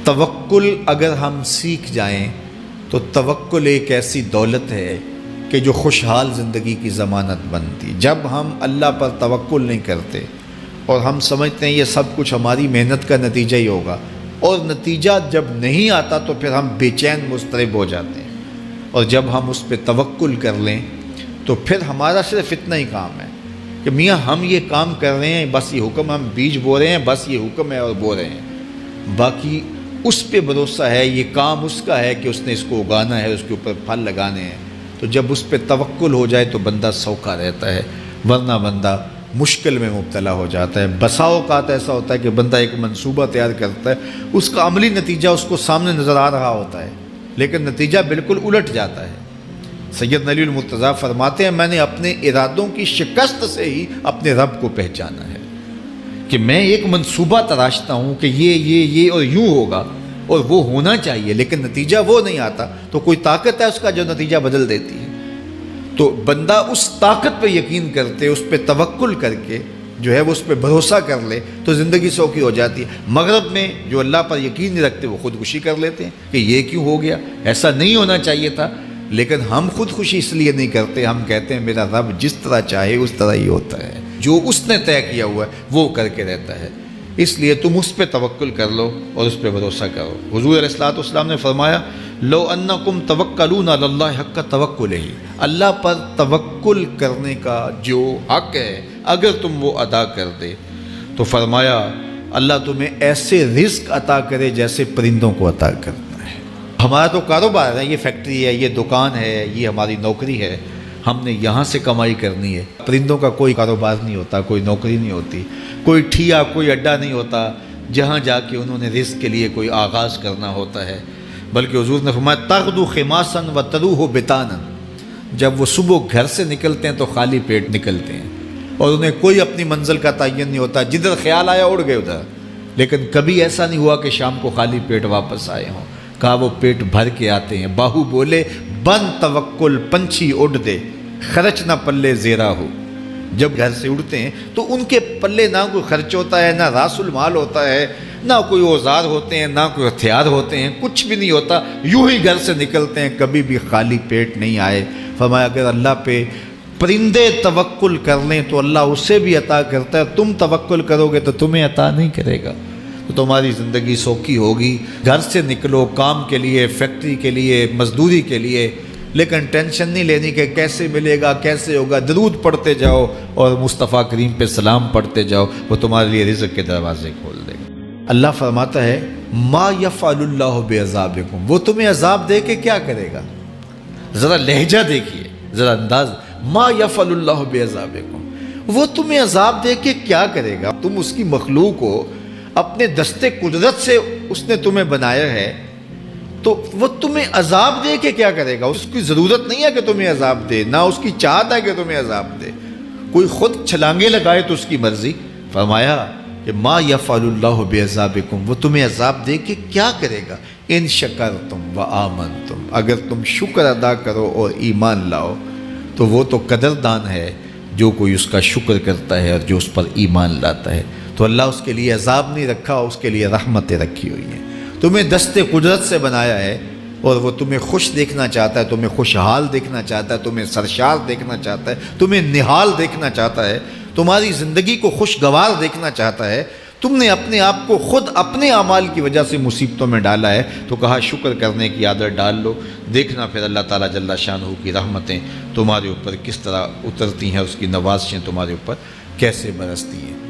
توکل اگر ہم سیکھ جائیں تو توکل ایک ایسی دولت ہے کہ جو خوشحال زندگی کی ضمانت بنتی۔ جب ہم اللہ پر توکل نہیں کرتے اور ہم سمجھتے ہیں یہ سب کچھ ہماری محنت کا نتیجہ ہی ہوگا، اور نتیجہ جب نہیں آتا تو پھر ہم بے چین مضطرب ہو جاتے ہیں، اور جب ہم اس پہ توکل کر لیں تو پھر ہمارا صرف اتنا ہی کام ہے کہ میاں ہم یہ کام کر رہے ہیں، بس یہ حکم، ہم بیج بو رہے ہیں، بس یہ حکم ہے اور بو رہے ہیں، باقی اس پہ بھروسہ ہے، یہ کام اس کا ہے کہ اس نے اس کو اگانا ہے، اس کے اوپر پھل لگانے ہیں۔ تو جب اس پہ توکل ہو جائے تو بندہ سوکھا رہتا ہے، ورنہ بندہ مشکل میں مبتلا ہو جاتا ہے۔ بسا اوقات ایسا ہوتا ہے کہ بندہ ایک منصوبہ تیار کرتا ہے، اس کا عملی نتیجہ اس کو سامنے نظر آ رہا ہوتا ہے، لیکن نتیجہ بالکل الٹ جاتا ہے۔ سید علی المرتضیٰ فرماتے ہیں میں نے اپنے ارادوں کی شکست سے ہی اپنے رب کو پہچانا ہے، کہ میں ایک منصوبہ تراشتا ہوں کہ یہ اور یوں ہوگا اور وہ ہونا چاہیے، لیکن نتیجہ وہ نہیں آتا، تو کوئی طاقت ہے اس کا جو نتیجہ بدل دیتی ہے۔ تو بندہ اس طاقت پہ یقین کرتے، اس پہ توکل کر کے جو ہے وہ اس پہ بھروسہ کر لے تو زندگی سوکھی ہو جاتی ہے۔ مغرب میں جو اللہ پر یقین نہیں رکھتے وہ خودکشی کر لیتے ہیں کہ یہ کیوں ہو گیا، ایسا نہیں ہونا چاہیے تھا، لیکن ہم خودکشی اس لیے نہیں کرتے، ہم کہتے ہیں میرا رب جس طرح چاہے اس طرح ہی ہوتا ہے، جو اس نے طے کیا ہوا ہے وہ کر کے رہتا ہے، اس لیے تم اس پہ توکل کر لو اور اس پہ بھروسہ کرو۔ حضور علیہ الصلوۃ والسلام نے فرمایا لو انکم توکلون علی اللہ حق توکلہ، اللہ پر توکل کرنے کا جو حق ہے اگر تم وہ ادا کر دے تو فرمایا اللہ تمہیں ایسے رزق عطا کرے جیسے پرندوں کو عطا کرتا ہے۔ ہمارا تو کاروبار ہے، یہ فیکٹری ہے، یہ دکان ہے، یہ ہماری نوکری ہے، ہم نے یہاں سے کمائی کرنی ہے۔ پرندوں کا کوئی کاروبار نہیں ہوتا، کوئی نوکری نہیں ہوتی، کوئی ٹھیا، کوئی اڈا نہیں ہوتا جہاں جا کے انہوں نے رزق کے لیے کوئی آغاز کرنا ہوتا ہے، بلکہ حضور نے فرمایا تغدو خماسا و تروح بطانا، جب وہ صبح گھر سے نکلتے ہیں تو خالی پیٹ نکلتے ہیں اور انہیں کوئی اپنی منزل کا تعین نہیں ہوتا، جدھر خیال آیا اڑ گئے ادھر، لیکن کبھی ایسا نہیں ہوا کہ شام کو خالی پیٹ واپس آئے ہوں، کہا وہ پیٹ بھر کے آتے ہیں۔ باہو بولے بن توکل پنچھی اڑ دے، خرچ نہ پلے زیرا ہو، جب گھر سے اڑتے ہیں تو ان کے پلے نہ کوئی خرچ ہوتا ہے، نہ راس المال ہوتا ہے، نہ کوئی اوزار ہوتے ہیں، نہ کوئی ہتھیار ہوتے ہیں، کچھ بھی نہیں ہوتا، یوں ہی گھر سے نکلتے ہیں، کبھی بھی خالی پیٹ نہیں آئے۔ فرمایا اگر اللہ پہ پرندے توکل کر لیں تو اللہ اسے بھی عطا کرتا ہے، تم توکل کرو گے تو تمہیں عطا نہیں کرے گا، تو تمہاری زندگی سوکھی ہوگی۔ گھر سے نکلو کام کے لیے، فیکٹری کے لیے، مزدوری کے لیے، لیکن ٹینشن نہیں لینی کہ کیسے ملے گا، کیسے ہوگا، درود پڑھتے جاؤ اور مصطفیٰ کریم پہ سلام پڑھتے جاؤ، وہ تمہارے لیے رزق کے دروازے کھول دے گا۔ اللہ فرماتا ہے ما یفعل اللہ بعذابکم، وہ تمہیں عذاب دے کے کیا کرے گا؟ ذرا لہجہ دیکھیے، ذرا انداز، ما یفعل اللہ بعذابکم، وہ تمہیں عذاب دے کے کیا کرے گا؟ تم اس کی مخلوق ہو، اپنے دستے قدرت سے اس نے تمہیں بنایا ہے، تو وہ تمہیں عذاب دے کے کیا کرے گا؟ اس کی ضرورت نہیں ہے کہ تمہیں عذاب دے، نہ اس کی چاہت ہے کہ تمہیں عذاب دے، کوئی خود چھلانگے لگائے تو اس کی مرضی۔ فرمایا کہ ما یفعل اللہ بعذابکم، وہ تمہیں عذاب دے کے کیا کرے گا؟ ان شکرتم و آمنتم، اگر تم شکر ادا کرو اور ایمان لاؤ تو وہ تو قدردان ہے جو کوئی اس کا شکر کرتا ہے اور جو اس پر ایمان لاتا ہے۔ تو اللہ اس کے لیے عذاب نہیں رکھا، اس کے لیے رحمتیں رکھی ہوئی ہیں۔ تمہیں دستے قدرت سے بنایا ہے اور وہ تمہیں خوش دیکھنا چاہتا ہے، تمہیں خوشحال دیکھنا چاہتا ہے، تمہیں سرشار دیکھنا چاہتا ہے، تمہیں نہال دیکھنا چاہتا ہے، تمہاری زندگی کو خوشگوار دیکھنا چاہتا ہے۔ تم نے اپنے آپ کو خود اپنے اعمال کی وجہ سے مصیبتوں میں ڈالا ہے، تو کہا شکر کرنے کی عادت ڈال لو، دیکھنا پھر اللہ تعالیٰ جل شانہ کی رحمتیں تمہارے اوپر کس طرح اترتی ہیں، اس کی نوازشیں تمہارے اوپر کیسے برستی ہیں۔